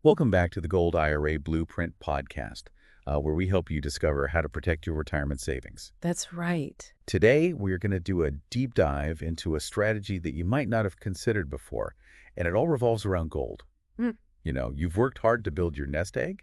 Welcome back to the Gold IRA Blueprint podcast, where we help you discover how to protect your retirement savings. That's right. Today, we're going to do a deep dive into a strategy that you might not have considered before, and it all revolves around gold. Mm, You've worked hard to build your nest egg,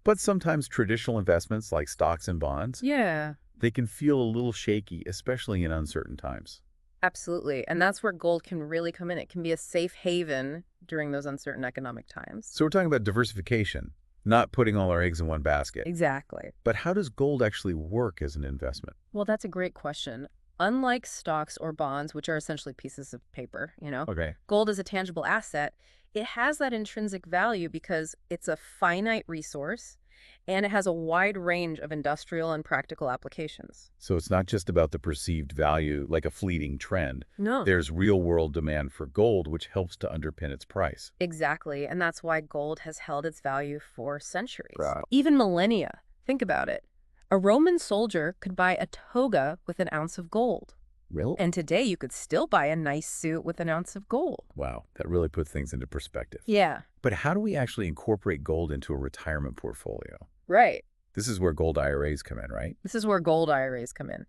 but sometimes traditional investments like stocks and bonds, yeah, they can feel a little shaky, especially in uncertain times. absolutely. And that's where gold can really come in. It can be a safe haven during those uncertain economic times. So we're talking about diversification, not putting all our eggs in one basket. Exactly. But how does gold actually work as an investment? Well, that's a great question. Unlike stocks or bonds, which are essentially pieces of paper, Okay. gold is a tangible asset. It has that intrinsic value because it's a finite resource and it has a wide range of industrial and practical applications. So it's not just about the perceived value, like a fleeting trend. No. There's real-world demand for gold, which helps to underpin its price. Exactly, and that's why gold has held its value for centuries, Right. even millennia. Think about it. A Roman soldier could buy a toga with an ounce of gold. Really? And today you could still buy a nice suit with an ounce of gold. Wow, that really puts things into perspective. Yeah, But how do we actually incorporate gold into a retirement portfolio? right. This is where gold IRAs come in, right? This is where gold IRAs come in.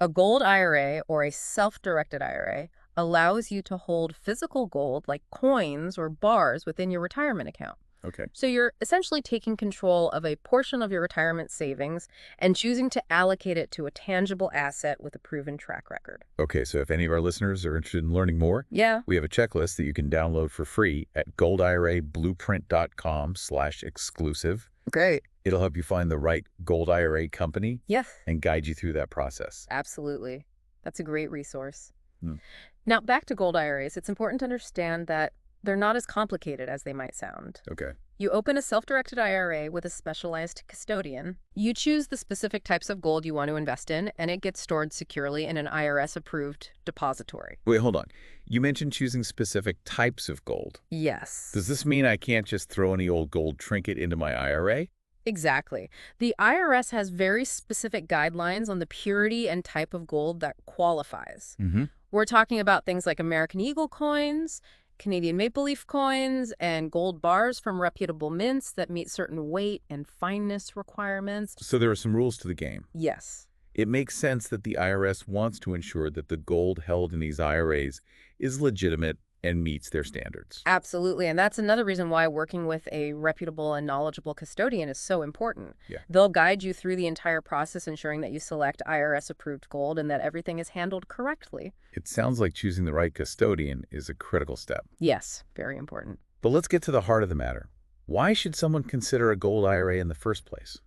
A gold IRA or a self-directed IRA allows you to hold physical gold like coins or bars within your retirement account. Okay. So you're essentially taking control of a portion of your retirement savings and choosing to allocate it to a tangible asset with a proven track record. Okay, so if any of our listeners are interested in learning more, Yeah. we have a checklist that you can download for free at goldirablueprint.com/exclusive. Great. It'll help you find the right gold IRA company Yes, and guide you through that process. absolutely. That's a great resource. Hmm. Now, back to gold IRAs, it's important to understand that they're not as complicated as they might sound. Okay. You open a self-directed IRA with a specialized custodian. You choose the specific types of gold you want to invest in, and it gets stored securely in an IRS-approved depository. Wait, hold on. You mentioned choosing specific types of gold. Yes. Does this mean I can't just throw any old gold trinket into my IRA? Exactly. The IRS has very specific guidelines on the purity and type of gold that qualifies. Mm-hmm. We're talking about things like American Eagle coins, Canadian Maple Leaf coins, and gold bars from reputable mints that meet certain weight and fineness requirements. So there are some rules to the game. Yes. It makes sense that the IRS wants to ensure that the gold held in these IRAs is legitimate and meets their standards. Absolutely. And that's another reason why working with a reputable and knowledgeable custodian is so important. Yeah. They'll guide you through the entire process, ensuring that you select IRS-approved gold and that everything is handled correctly. It sounds like choosing the right custodian is a critical step. Yes, very important. But let's get to the heart of the matter. Why should someone consider a gold IRA in the first place?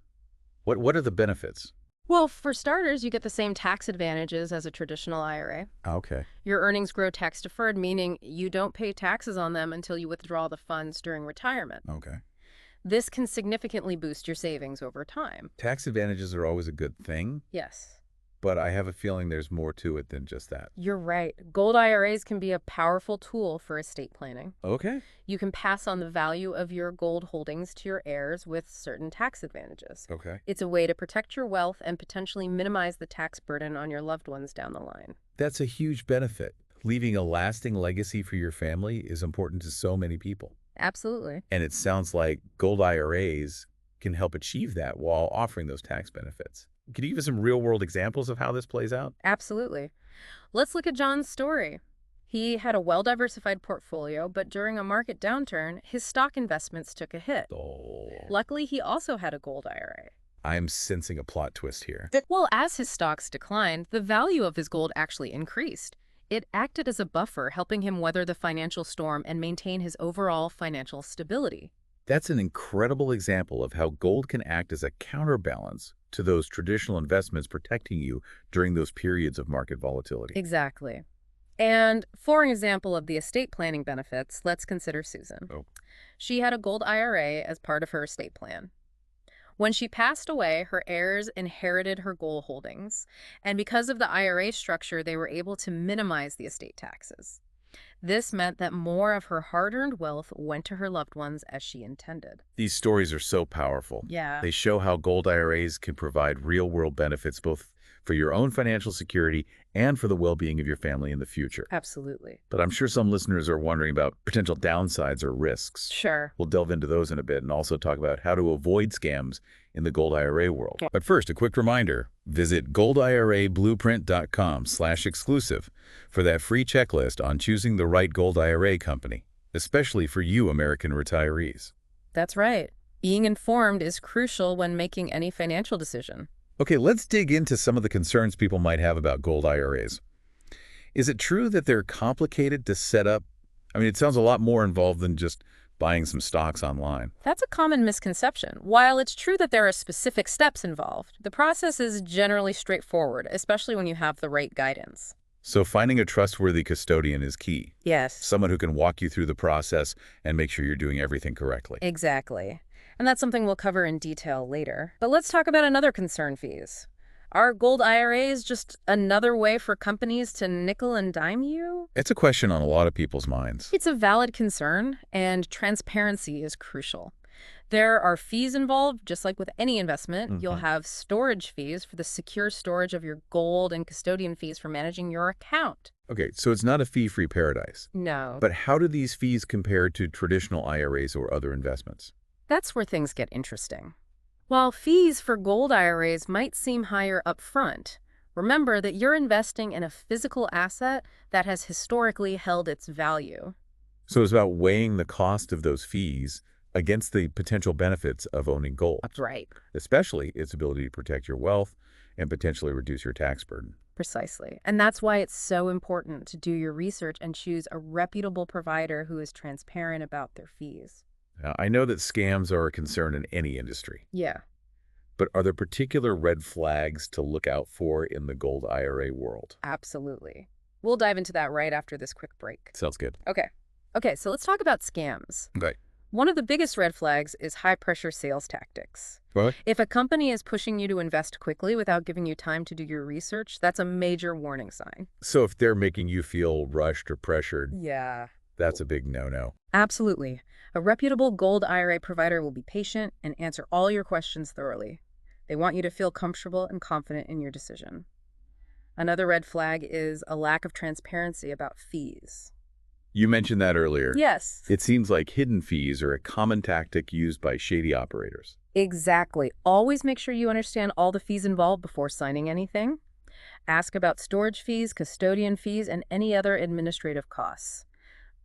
What are the benefits? Well, for starters, you get the same tax advantages as a traditional IRA. Okay. Your earnings grow tax-deferred, meaning you don't pay taxes on them until you withdraw the funds during retirement. Okay. This can significantly boost your savings over time. Tax advantages are always a good thing, Yes. but I have a feeling there's more to it than just that. You're right. Gold IRAs can be a powerful tool for estate planning. Okay. You can pass on the value of your gold holdings to your heirs with certain tax advantages. Okay. It's a way to protect your wealth and potentially minimize the tax burden on your loved ones down the line. That's a huge benefit. Leaving a lasting legacy for your family is important to so many people. Absolutely. And it sounds like gold IRAs can help achieve that while offering those tax benefits. Can you give us some real-world examples of how this plays out? Absolutely. Let's look at John's story. He had a well-diversified portfolio, but during a market downturn, his stock investments took a hit. Oh, Luckily, he also had a gold IRA. I'm sensing a plot twist here. Well, as his stocks declined, the value of his gold actually increased. It acted as a buffer, helping him weather the financial storm and maintain his overall financial stability. That's an incredible example of how gold can act as a counterbalance to those traditional investments, protecting you during those periods of market volatility. Exactly. And for an example of the estate planning benefits, let's consider Susan. Oh. She had a gold IRA as part of her estate plan. When she passed away, her heirs inherited her gold holdings, and because of the IRA structure, they were able to minimize the estate taxes. This meant that more of her hard-earned wealth went to her loved ones as she intended. These stories are so powerful. Yeah. They show how gold IRAs can provide real-world benefits both for your own financial security and for the well-being of your family in the future. Absolutely. But I'm sure some listeners are wondering about potential downsides or risks. Sure. We'll delve into those in a bit and also talk about how to avoid scams in the Gold IRA world. Yeah. But first, a quick reminder, visit goldirablueprint.com/exclusive for that free checklist on choosing the right Gold IRA company, especially for you American retirees. That's right. Being informed is crucial when making any financial decision. Okay, let's dig into some of the concerns people might have about Gold IRAs. Is it true that they're complicated to set up? I mean, it sounds a lot more involved than just buying some stocks online. That's a common misconception. While it's true that there are specific steps involved, the process is generally straightforward, especially when you have the right guidance. So finding a trustworthy custodian is key. Yes. Someone who can walk you through the process and make sure you're doing everything correctly. Exactly. And that's something we'll cover in detail later. But let's talk about another concern: fees. Are Gold IRAs just another way for companies to nickel and dime you? It's a question on a lot of people's minds. It's a valid concern, and transparency is crucial. There are fees involved, just like with any investment. You'll have storage fees for the secure storage of your gold and custodian fees for managing your account. Okay, so it's not a fee-free paradise. No. But how do these fees compare to traditional IRAs or other investments? That's where things get interesting. While fees for gold IRAs might seem higher up front, remember that you're investing in a physical asset that has historically held its value. So it's about weighing the cost of those fees against the potential benefits of owning gold, That's right. especially its ability to protect your wealth and potentially reduce your tax burden. Precisely. And that's why it's so important to do your research and choose a reputable provider who is transparent about their fees. Now, I know that scams are a concern in any industry, Yeah. but are there particular red flags to look out for in the Gold IRA world? Absolutely. We'll dive into that right after this quick break. Sounds good. Okay, so let's talk about scams. Okay. One of the biggest red flags is high-pressure sales tactics. What? If a company is pushing you to invest quickly without giving you time to do your research, that's a major warning sign. So if they're making you feel rushed or pressured, Yeah. that's a big no-no. Absolutely. A reputable Gold IRA provider will be patient and answer all your questions thoroughly. They want you to feel comfortable and confident in your decision. Another red flag is a lack of transparency about fees. You mentioned that earlier. Yes. It seems like hidden fees are a common tactic used by shady operators. Exactly. Always make sure you understand all the fees involved before signing anything. Ask about storage fees, custodian fees, and any other administrative costs.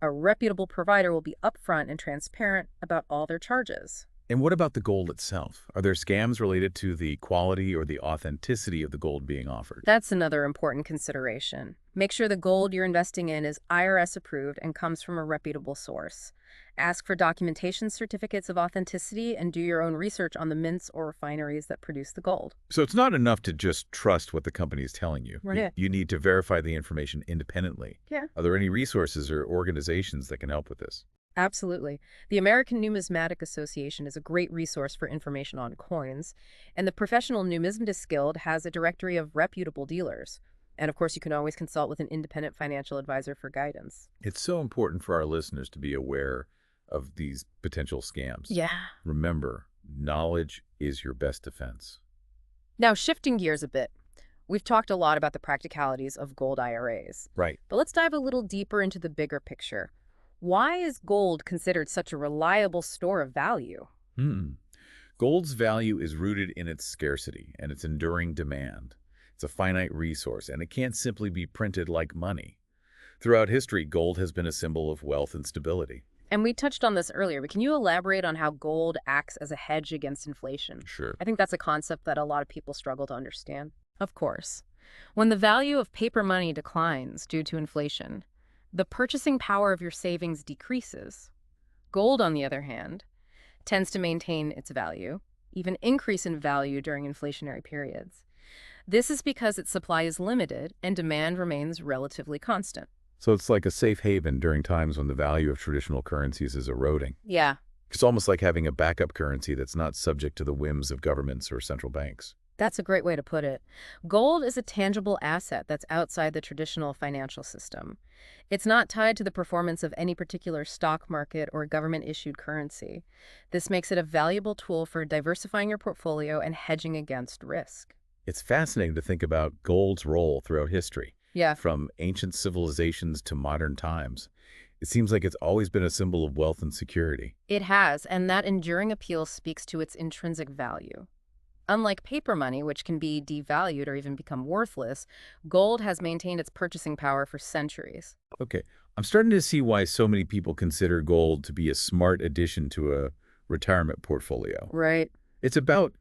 A reputable provider will be upfront and transparent about all their charges. And what about the gold itself? Are there scams related to the quality or the authenticity of the gold being offered? That's another important consideration. Make sure the gold you're investing in is IRS approved and comes from a reputable source. Ask for documentation certificates of authenticity and do your own research on the mints or refineries that produce the gold. So it's not enough to just trust what the company is telling you. Right. You need to verify the information independently. Yeah. Are there any resources or organizations that can help with this? Absolutely. The American Numismatic Association is a great resource for information on coins, and the Professional Numismatist Guild has a directory of reputable dealers. And of course, you can always consult with an independent financial advisor for guidance. It's so important for our listeners to be aware of these potential scams. Yeah. Remember, knowledge is your best defense. Now, shifting gears a bit, we've talked a lot about the practicalities of gold IRAs, Right. but let's dive a little deeper into the bigger picture. Why is gold considered such a reliable store of value? Gold's value is rooted in its scarcity and its enduring demand. It's a finite resource, and it can't simply be printed like money. Throughout history, gold has been a symbol of wealth and stability. And we touched on this earlier, but can you elaborate on how gold acts as a hedge against inflation? Sure. I think that's a concept that a lot of people struggle to understand. Of course. When the value of paper money declines due to inflation, the purchasing power of your savings decreases. Gold, on the other hand, tends to maintain its value, even increase in value during inflationary periods. This is because its supply is limited and demand remains relatively constant. So it's like a safe haven during times when the value of traditional currencies is eroding. Yeah, It's almost like having a backup currency that's not subject to the whims of governments or central banks. that's a great way to put it. Gold is a tangible asset that's outside the traditional financial system. It's not tied to the performance of any particular stock market or government-issued currency. This makes it a valuable tool for diversifying your portfolio and hedging against risk. It's fascinating to think about gold's role throughout history, Yeah, from ancient civilizations to modern times. It seems like it's always been a symbol of wealth and security. it has, and that enduring appeal speaks to its intrinsic value. Unlike paper money, which can be devalued or even become worthless, gold has maintained its purchasing power for centuries. Okay, I'm starting to see why so many people consider gold to be a smart addition to a retirement portfolio. Right. It's about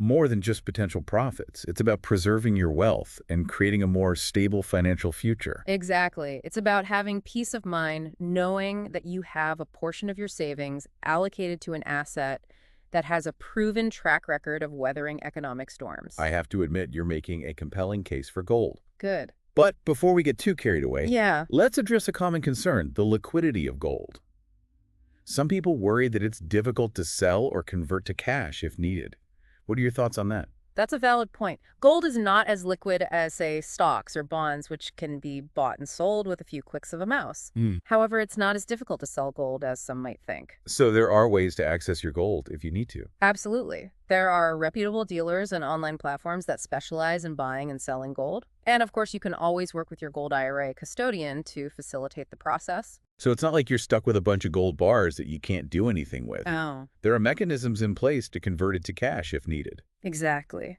more than just potential profits. It's about preserving your wealth and creating a more stable financial future. Exactly. It's about having peace of mind, knowing that you have a portion of your savings allocated to an asset that has a proven track record of weathering economic storms. I have to admit, you're making a compelling case for gold. Good. But before we get too carried away, Yeah. let's address a common concern, the liquidity of gold. Some people worry that it's difficult to sell or convert to cash if needed. What are your thoughts on that? That's a valid point. Gold is not as liquid as, say, stocks or bonds, which can be bought and sold with a few clicks of a mouse. Hmm. However, it's not as difficult to sell gold as some might think. So there are ways to access your gold if you need to. Absolutely. There are reputable dealers and online platforms that specialize in buying and selling gold. And of course, you can always work with your gold IRA custodian to facilitate the process. So it's not like you're stuck with a bunch of gold bars that you can't do anything with. Oh, There are mechanisms in place to convert it to cash if needed. exactly.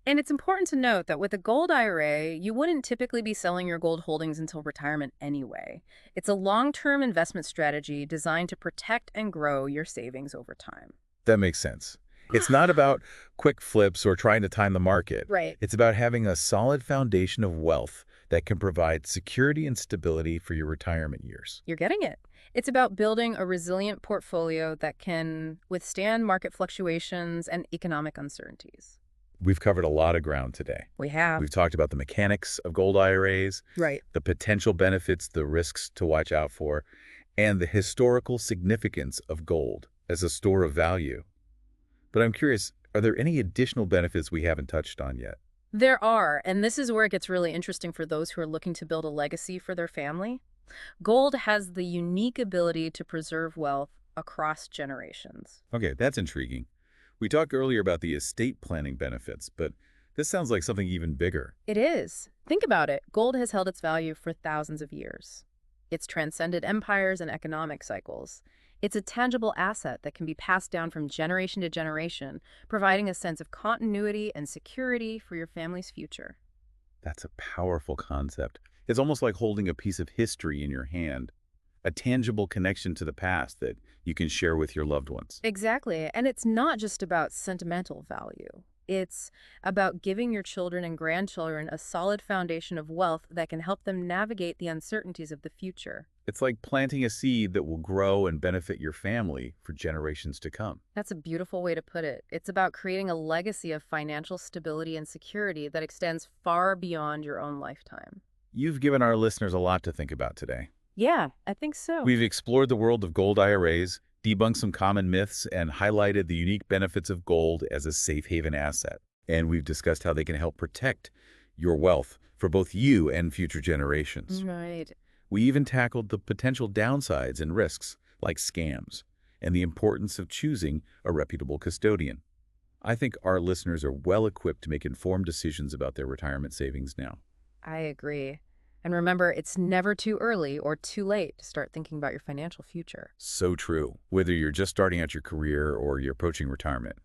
And it's important to note that with a gold IRA, you wouldn't typically be selling your gold holdings until retirement anyway. It's a long-term investment strategy designed to protect and grow your savings over time. That makes sense. It's not about quick flips or trying to time the market. Right. It's about having a solid foundation of wealth that can provide security and stability for your retirement years. You're getting it. It's about building a resilient portfolio that can withstand market fluctuations and economic uncertainties. We've covered a lot of ground today. We have. We've talked about the mechanics of gold IRAs, Right. the potential benefits, the risks to watch out for, and the historical significance of gold as a store of value. But I'm curious, are there any additional benefits we haven't touched on yet? There are, and this is where it gets really interesting for those who are looking to build a legacy for their family. Gold has the unique ability to preserve wealth across generations. Okay, that's intriguing. We talked earlier about the estate planning benefits, but this sounds like something even bigger. It is. Think about it. Gold has held its value for thousands of years. It's transcended empires and economic cycles. It's a tangible asset that can be passed down from generation to generation, providing a sense of continuity and security for your family's future. That's a powerful concept. It's almost like holding a piece of history in your hand, a tangible connection to the past that you can share with your loved ones. Exactly. And it's not just about sentimental value. It's about giving your children and grandchildren a solid foundation of wealth that can help them navigate the uncertainties of the future. It's like planting a seed that will grow and benefit your family for generations to come. That's a beautiful way to put it. It's about creating a legacy of financial stability and security that extends far beyond your own lifetime. You've given our listeners a lot to think about today. Yeah, I think so. We've explored the world of gold IRAs, debunked some common myths, and highlighted the unique benefits of gold as a safe haven asset. And we've discussed how they can help protect your wealth for both you and future generations. Right. We even tackled the potential downsides and risks, like scams, and the importance of choosing a reputable custodian. I think our listeners are well equipped to make informed decisions about their retirement savings now. I agree. And remember, it's never too early or too late to start thinking about your financial future. So true. Whether you're just starting out your career or you're approaching retirement,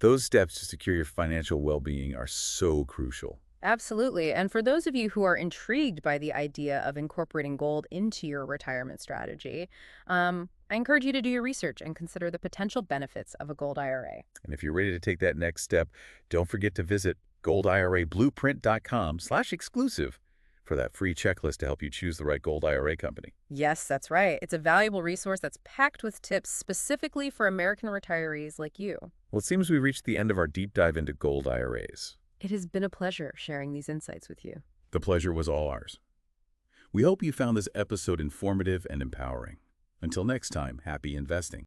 those steps to secure your financial well-being are so crucial. Absolutely. And for those of you who are intrigued by the idea of incorporating gold into your retirement strategy, I encourage you to do your research and consider the potential benefits of a gold IRA. And if you're ready to take that next step, don't forget to visit goldirablueprint.com/exclusive for that free checklist to help you choose the right gold IRA company. Yes, that's right. It's a valuable resource that's packed with tips specifically for American retirees like you. Well, it seems we reached the end of our deep dive into gold IRAs. It has been a pleasure sharing these insights with you. The pleasure was all ours. We hope you found this episode informative and empowering. Until next time, happy investing.